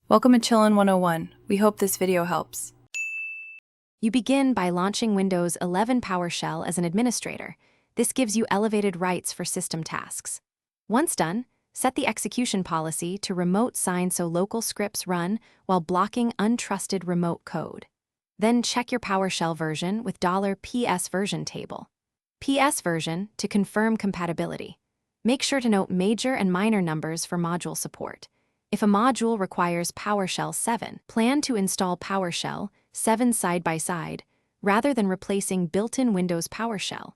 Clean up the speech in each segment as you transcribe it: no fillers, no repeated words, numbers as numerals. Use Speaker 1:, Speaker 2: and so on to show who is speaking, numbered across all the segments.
Speaker 1: Welcome to Chillin' 101. We hope this video helps.
Speaker 2: You begin by launching Windows 11 Powershell as an administrator. This gives you elevated rights for system tasks. Once done, set the execution policy to remote sign so local scripts run while blocking untrusted remote code. Then check your Powershell version with $PS version table. PS version to confirm compatibility. Make sure to note major and minor numbers for module support. If a module requires PowerShell 7, plan to install PowerShell 7 side by side, rather than replacing built-in Windows PowerShell.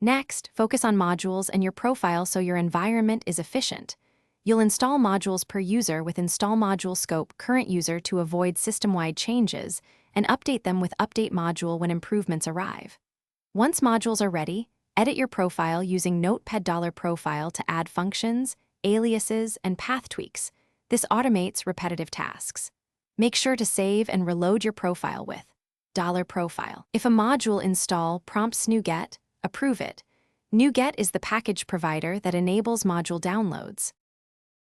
Speaker 2: Next, focus on modules and your profile so your environment is efficient. You'll install modules per user with Install Module Scope Current User to avoid system-wide changes, and update them with Update Module when improvements arrive. Once modules are ready, edit your profile using Notepad $profile to add functions, aliases, and path tweaks. This automates repetitive tasks. Make sure to save and reload your profile with $profile. If a module install prompts NuGet, approve it. NuGet is the package provider that enables module downloads.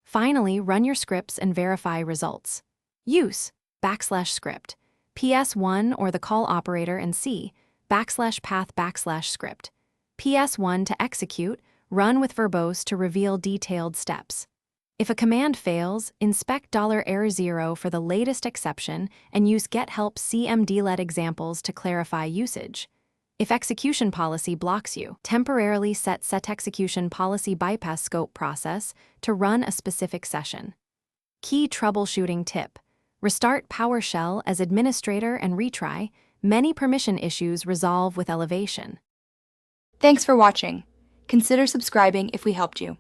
Speaker 2: Finally, run your scripts and verify results. Use /script, PS1 or the call operator and C, /path/script. PS1 to execute, run with verbose to reveal detailed steps. If a command fails, inspect $error0 for the latest exception and use getHelp cmdlet examples to clarify usage. If execution policy blocks you, temporarily set execution policy bypass scope process to run a specific session. Key troubleshooting tip: restart PowerShell as administrator and retry. Many permission issues resolve with elevation.
Speaker 1: Thanks for watching. Consider subscribing if we helped you.